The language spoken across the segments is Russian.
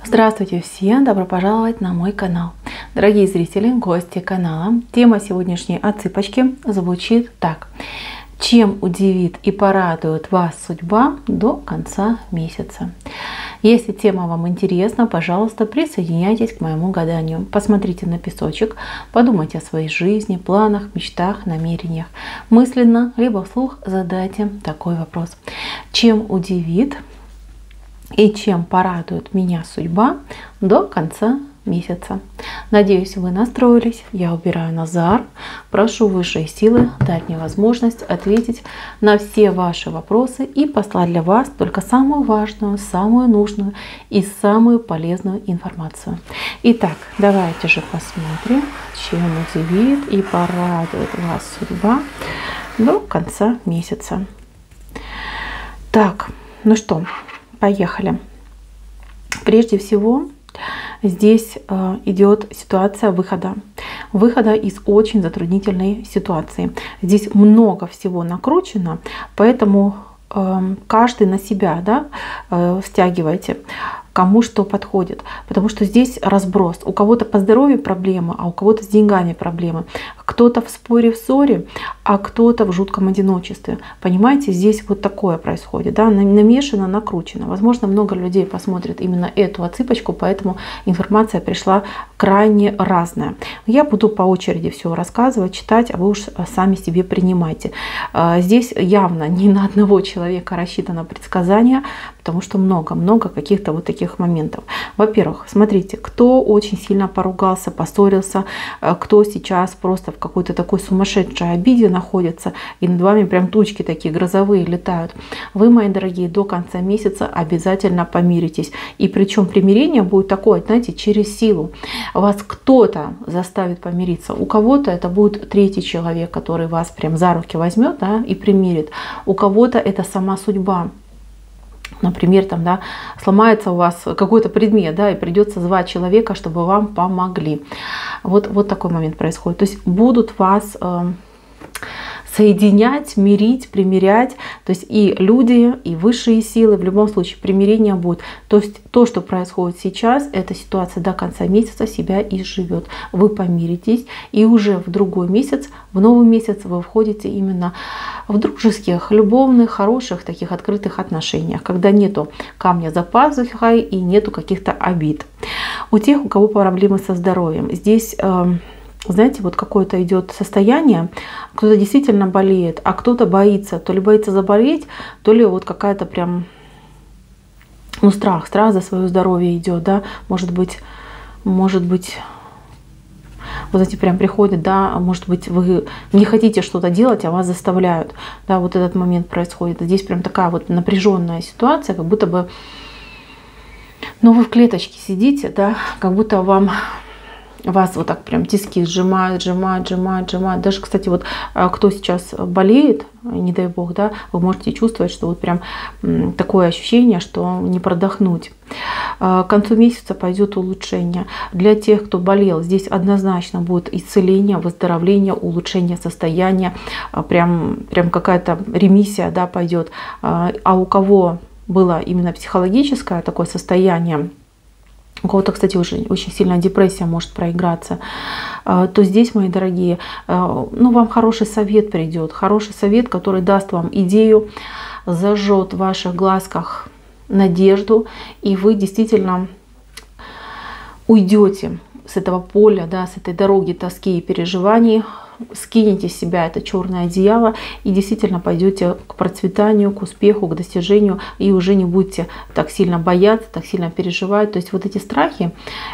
Здравствуйте всем! Добро пожаловать на мой канал. Дорогие зрители, гости канала, тема сегодняшней отсыпочки звучит так. Чем удивит и порадует вас судьба до конца месяца? Если тема вам интересна, пожалуйста, присоединяйтесь к моему гаданию. Посмотрите на песочек, подумайте о своей жизни, планах, мечтах, намерениях. Мысленно, либо вслух задайте такой вопрос. Чем удивит и чем порадует меня судьба до конца месяца? Надеюсь, вы настроились. Я убираю Назар. Прошу высшие силы дать мне возможность ответить на все ваши вопросы и послать для вас только самую важную, самую нужную и самую полезную информацию. Итак, давайте же посмотрим, чем удивит и порадует вас судьба до конца месяца. Так, ну что, поехали. Прежде всего, здесь идет ситуация выхода из очень затруднительной ситуации. Здесь много всего накручено, поэтому каждый на себя, стягивайте, кому что подходит. Потому что здесь разброс. У кого-то по здоровью проблемы, а у кого-то с деньгами проблемы. Кто-то в споре, в ссоре, а кто-то в жутком одиночестве. Понимаете, здесь вот такое происходит. Намешано, накручено. Возможно, много людей посмотрят именно эту отсыпочку, поэтому информация пришла крайне разная. Я буду по очереди все рассказывать, читать, а вы уж сами себе принимайте. Здесь явно не на одного человека рассчитано предсказание, потому что много каких-то вот таких моментов. Во-первых, смотрите, кто очень сильно поругался, поссорился, кто сейчас просто в какой-то такой сумасшедшей обиде находится, и над вами прям тучки такие грозовые летают. Вы, мои дорогие, до конца месяца обязательно помиритесь. И причем примирение будет такое, знаете, через силу. Вас кто-то заставит помириться. У кого-то это будет третий человек, который вас прям за руки возьмет, и примирит. У кого-то это сама судьба. Например, сломается у вас какой-то предмет, и придется звать человека, чтобы вам помогли. Вот такой момент происходит. То есть будут вас соединять, мирить, примирять. То есть и люди, и высшие силы, в любом случае примирение будет. То есть то, что происходит сейчас, эта ситуация до конца месяца себя изживет. Вы помиритесь, и уже в другой месяц, в новый месяц вы входите именно в дружеских, любовных, хороших, таких открытых отношениях, когда нету камня за пазухой и нету каких-то обид. У тех, у кого проблемы со здоровьем, здесь знаете, вот какое-то идет состояние, кто-то действительно болеет, а кто-то боится, то ли боится заболеть, то ли вот какая-то прям, страх за свое здоровье идет, может быть, вот эти прям приходят, может быть, вы не хотите что-то делать, а вас заставляют, вот этот момент происходит. Здесь прям такая вот напряженная ситуация, как будто бы, вы в клеточке сидите, как будто вас вот так прям тиски сжимают. Даже, кстати, вот кто сейчас болеет, не дай бог, вы можете чувствовать, что вот прям такое ощущение, что не продохнуть. К концу месяца пойдет улучшение. Для тех, кто болел, здесь однозначно будет исцеление, выздоровление, улучшение состояния, прям какая-то ремиссия, пойдет. А у кого было именно психологическое такое состояние, у кого-то, кстати, уже очень сильная депрессия может проиграться, то здесь, мои дорогие, вам хороший совет придет. Хороший совет, который даст вам идею, зажжет в ваших глазках надежду, и вы действительно уйдете с этого поля, с этой дороги тоски и переживаний, скинете с себя это черное одеяло и действительно пойдете к процветанию, к успеху, к достижению, и уже не будете так сильно бояться, так сильно переживать. То есть вот эти страхи,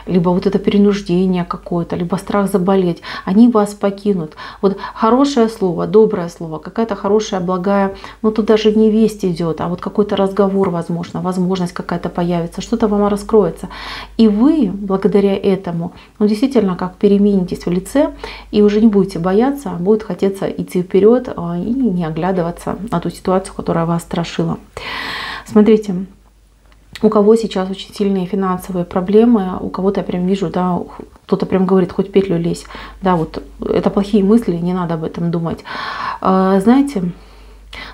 либо вот это перенуждение какое-то, либо страх заболеть, они вас покинут. Вот хорошее слово, доброе слово, какая-то хорошая, благая, тут даже не весть идет, а вот какой-то разговор, возможно, возможность какая-то появится, что-то вам раскроется. И вы благодаря этому, действительно, как переменитесь в лице, и уже не будете бояться, будет хотеться идти вперед и не оглядываться на ту ситуацию, которая вас страшила. Смотрите, у кого сейчас очень сильные финансовые проблемы, у кого-то я прям вижу, кто-то прям говорит, хоть петлю лезь. Вот это плохие мысли, не надо об этом думать. Знаете,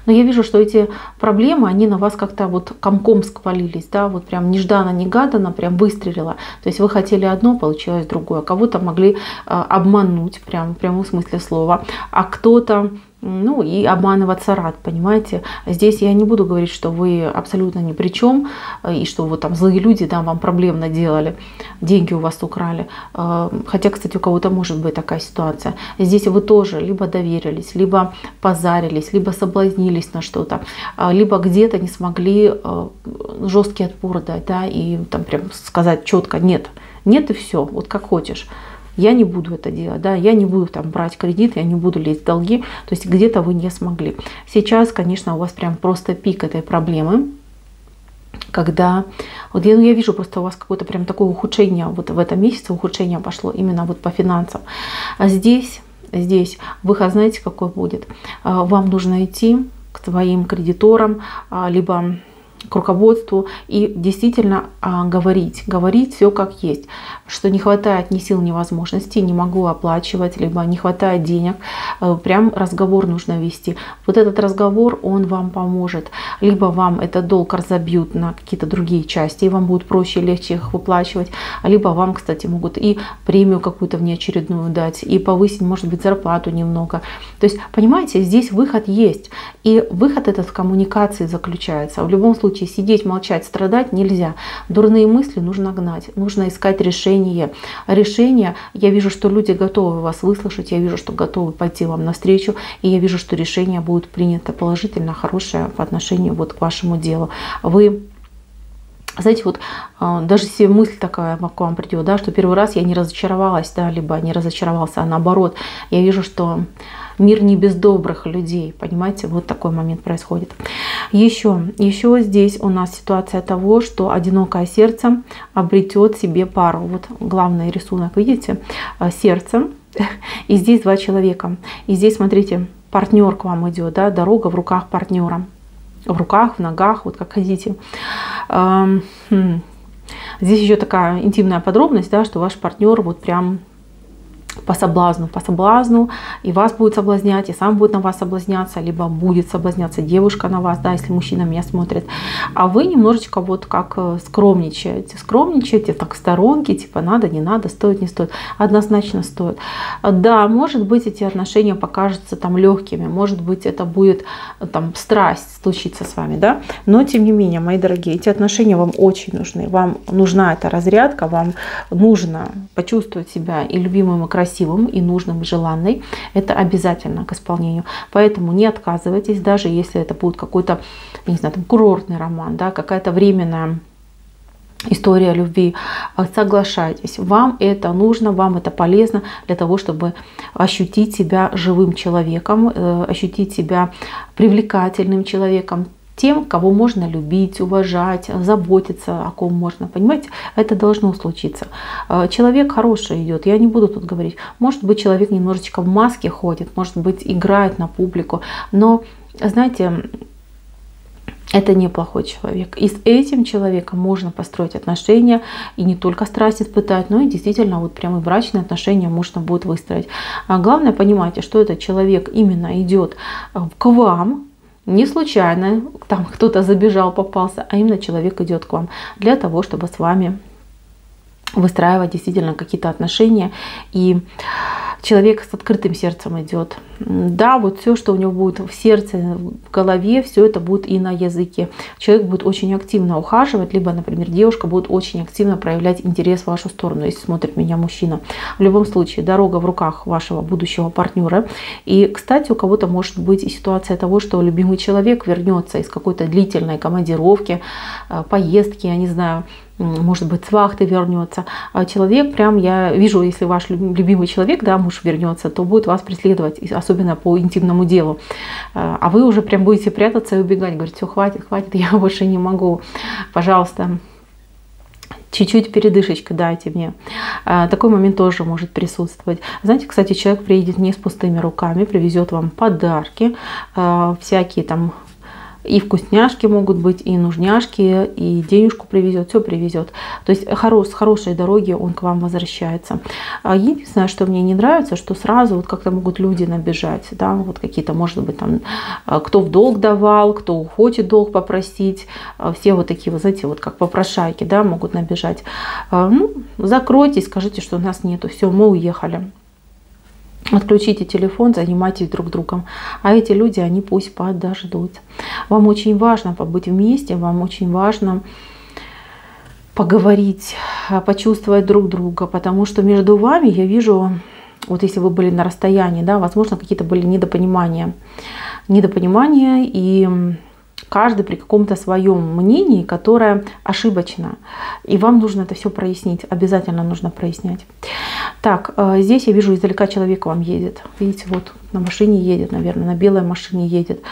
Но я вижу, что эти проблемы, они на вас как-то вот комком сквалились, да, вот прям нежданно-негаданно, прям выстрелило. То есть вы хотели одно, получилось другое. Кого-то могли обмануть, прям в прямом смысле слова, а кто-то, ну, и обманываться рад, понимаете. Здесь я не буду говорить, что вы абсолютно ни при чем, и что вот там злые люди, да, вам проблем наделали, деньги у вас украли. Хотя, кстати, у кого-то может быть такая ситуация. Здесь вы тоже либо доверились, либо позарились, либо соблазнились на что-то, либо где-то не смогли жесткий отпор дать, да, и там прям сказать четко нет, нет и все, вот как хочешь. Я не буду это делать, да, я не буду там брать кредит, я не буду лезть в долги, то есть где-то вы не смогли. Сейчас, конечно, у вас прям просто пик этой проблемы, когда вот я вижу просто у вас какое-то прям такое ухудшение, вот в этом месяце ухудшение пошло именно вот по финансам. А здесь выход, знаете, какой будет? Вам нужно идти к своим кредиторам, либо к руководству и действительно говорить все как есть, что не хватает ни сил, ни возможностей, не могу оплачивать, либо не хватает денег, прям разговор нужно вести. Вот этот разговор, он вам поможет, либо вам этот долг разобьют на какие-то другие части, и вам будет проще и легче их выплачивать, либо вам, кстати, могут и премию какую-то внеочередную дать, и повысить, может быть, зарплату немного. То есть, понимаете, здесь выход есть, и выход этот в коммуникации заключается. В любом случае, сидеть, молчать, страдать нельзя. Дурные мысли нужно гнать, нужно искать решение. Решение, я вижу, что люди готовы вас выслушать, я вижу, что готовы пойти вам навстречу, и я вижу, что решение будет принято положительно, хорошее по отношению вот к вашему делу. Вы, знаете, вот даже если мысль такая к вам придет, да, что первый раз я не разочаровалась, да, либо не разочаровался, а наоборот, я вижу, что мир не без добрых людей, понимаете, вот такой момент происходит. Еще здесь у нас ситуация того, что одинокое сердце обретет себе пару. Вот главный рисунок, видите, сердце, и здесь два человека. И здесь, смотрите, партнер к вам идет, да, дорога в руках партнера. В руках, в ногах, вот как хотите. Здесь еще такая интимная подробность, да, что ваш партнер вот прям по соблазну, и вас будет соблазнять, и сам будет на вас соблазняться, либо будет соблазняться девушка на вас, да, если мужчина меня смотрит, а вы немножечко вот как скромничаете так в сторонке, типа надо, не надо, стоит, не стоит. Однозначно стоит. Да, может быть, эти отношения покажутся там легкими, может быть, это будет там страсть случиться с вами, да, но тем не менее, мои дорогие, эти отношения вам очень нужны, вам нужна эта разрядка, вам нужно почувствовать себя и любимым, и красивым, и нужным, и желанной. Это обязательно к исполнению. Поэтому не отказывайтесь, даже если это будет какой-то, я не знаю, там, курортный роман, да, какая-то временная история любви. Соглашайтесь. Вам это нужно, вам это полезно для того, чтобы ощутить себя живым человеком, ощутить себя привлекательным человеком, тем, кого можно любить, уважать, заботиться, о ком можно, понимаете, это должно случиться. Человек хороший идет, я не буду тут говорить, может быть, человек немножечко в маске ходит, может быть, играет на публику, но, знаете, это неплохой человек. И с этим человеком можно построить отношения, и не только страсть испытать, но и действительно вот прям и брачные отношения можно будет выстроить. А главное, понимайте, что этот человек именно идет к вам, не случайно, там кто-то забежал, попался, а именно человек идет к вам для того, чтобы с вами выстраивать действительно какие-то отношения. И человек с открытым сердцем идет. Да, вот все, что у него будет в сердце, в голове, все это будет и на языке. Человек будет очень активно ухаживать, либо, например, девушка будет очень активно проявлять интерес в вашу сторону, если смотрит меня мужчина. В любом случае, дорога в руках вашего будущего партнера. И, кстати, у кого-то может быть и ситуация того, что любимый человек вернется из какой-то длительной командировки, поездки, я не знаю, может быть, с вахты вернется. А человек прям, я вижу, если ваш любимый человек, да, муж вернется, то будет вас преследовать, особенно по интимному делу. А вы уже прям будете прятаться и убегать, говорить, все, хватит, я больше не могу, пожалуйста, чуть-чуть передышечка дайте мне. Такой момент тоже может присутствовать. Знаете, кстати, человек приедет не с пустыми руками, привезет вам подарки, всякие там И вкусняшки могут быть, и нужняшки, и денежку привезет, все привезет. То есть с хорошей дороги он к вам возвращается. Единственное, что мне не нравится, что сразу вот как-то могут люди набежать, да, вот какие-то, может быть, там, кто в долг давал, кто хочет долг попросить, все вот такие, вот, знаете, вот как попрошайки, да, могут набежать. Ну, закройтесь, скажите, что у нас нету, все, мы уехали. Отключите телефон, занимайтесь друг другом. А эти люди, они пусть подождут. Вам очень важно побыть вместе, вам очень важно поговорить, почувствовать друг друга, потому что между вами, я вижу, вот если вы были на расстоянии, да, возможно, какие-то были недопонимания, и каждый при каком-то своем мнении, которое ошибочно. И вам нужно это все прояснить. Обязательно нужно прояснять. Так, здесь я вижу, издалека человек вам едет. Видите, вот на машине едет, наверное, на белой машине едет.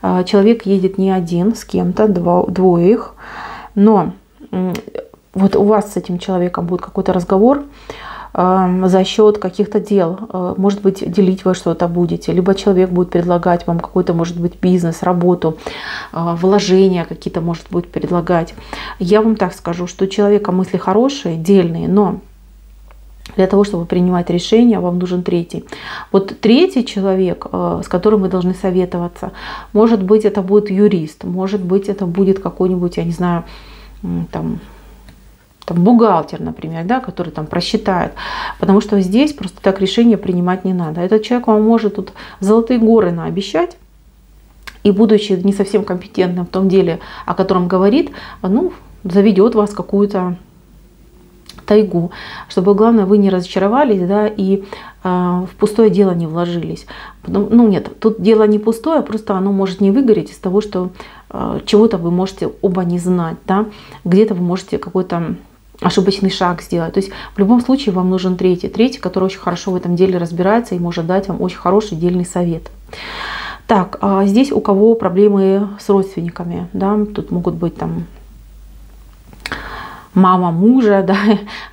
Человек едет не один, с кем-то, двое их. Но вот у вас с этим человеком будет какой-то разговор за счет каких-то дел. Может быть, делить вы что-то будете, либо человек будет предлагать вам какой-то, может быть, бизнес, работу, вложения какие-то, может быть, предлагать. Я вам так скажу, что у человека мысли хорошие, дельные, но для того, чтобы принимать решения, вам нужен третий. Вот третий человек, с которым вы должны советоваться, может быть, это будет юрист, может быть, это будет какой-нибудь, я не знаю, там бухгалтер, например, да, который там просчитает. Потому что здесь просто так решение принимать не надо. Этот человек вам может тут золотые горы наобещать, и будучи не совсем компетентным в том деле, о котором говорит, ну, заведет вас в какую-то тайгу, чтобы, главное, вы не разочаровались, да, и в пустое дело не вложились. Ну нет, тут дело не пустое, просто оно может не выгореть из того, что чего-то вы можете оба не знать, да, где-то вы можете какой-то ошибочный шаг сделать. То есть в любом случае вам нужен третий, который очень хорошо в этом деле разбирается и может дать вам очень хороший дельный совет. Так, здесь у кого проблемы с родственниками, да, тут могут быть там мама мужа, да,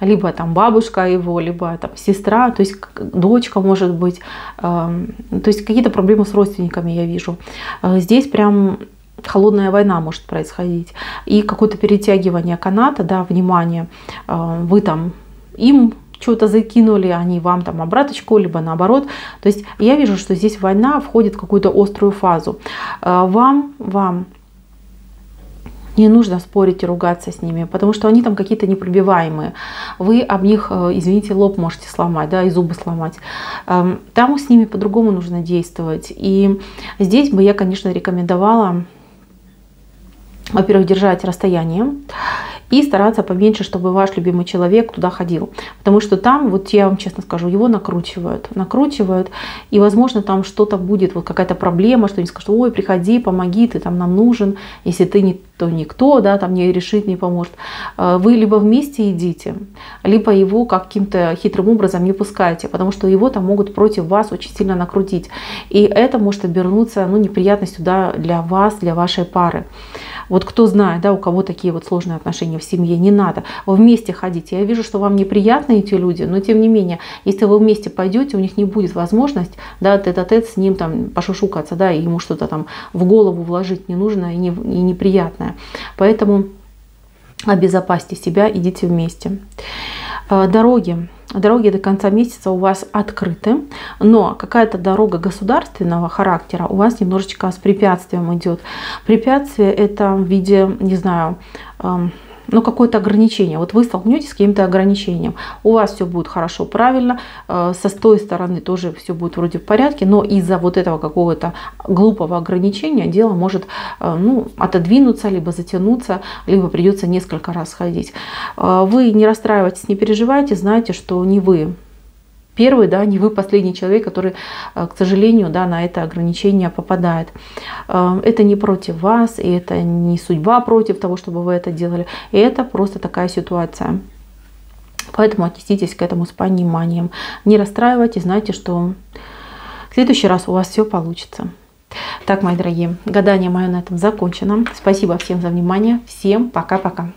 либо там бабушка его, либо там сестра, то есть дочка может быть, то есть какие-то проблемы с родственниками я вижу. Здесь прям холодная война может происходить и какое-то перетягивание каната, да, внимание, вы там им что-то закинули, они вам там обраточку, либо наоборот. То есть я вижу, что здесь война входит в какую-то острую фазу. Вам не нужно спорить и ругаться с ними, потому что они там какие-то непробиваемые. Вы об них, извините, лоб можете сломать, да, и зубы сломать. Там с ними по-другому нужно действовать. И здесь бы я, конечно, рекомендовала, во-первых, держать расстояние и стараться поменьше, чтобы ваш любимый человек туда ходил. Потому что там, вот я вам честно скажу, его накручивают. И, возможно, там что-то будет, вот какая-то проблема, что они скажут: ой, приходи, помоги, ты там нам нужен. Если ты не то никто, да, там не решит, не поможет. Вы либо вместе идите, либо его каким-то хитрым образом не пускайте, потому что его там могут против вас очень сильно накрутить. И это может обернуться, ну, неприятностью, да, для вас, для вашей пары. Вот кто знает, да, у кого такие вот сложные отношения в семье, не надо. Вы вместе ходите. Я вижу, что вам неприятны эти люди, но тем не менее, если вы вместе пойдете, у них не будет возможности, да, тет-а-тет с ним там пошушукаться, да, и ему что-то там в голову вложить не нужно и неприятное. Поэтому обезопасьте себя, идите вместе. Дороги до конца месяца у вас открыты, но какая-то дорога государственного характера у вас немножечко с препятствием идет. Препятствие это в виде, не знаю, ну, какое-то ограничение. Вот вы столкнетесь с каким-то ограничением. У вас все будет хорошо, правильно. Со той стороны тоже все будет вроде в порядке, но из-за вот этого какого-то глупого ограничения дело может, ну, отодвинуться, либо затянуться, либо придется несколько раз ходить. Вы не расстраивайтесь, не переживайте, знайте, что не вы первый, да, не вы последний человек, который, к сожалению, да, на это ограничение попадает. Это не против вас, и это не судьба против того, чтобы вы это делали. И это просто такая ситуация. Поэтому отнеситесь к этому с пониманием. Не расстраивайтесь, знайте, что в следующий раз у вас все получится. Так, мои дорогие, гадание мое на этом закончено. Спасибо всем за внимание. Всем пока-пока.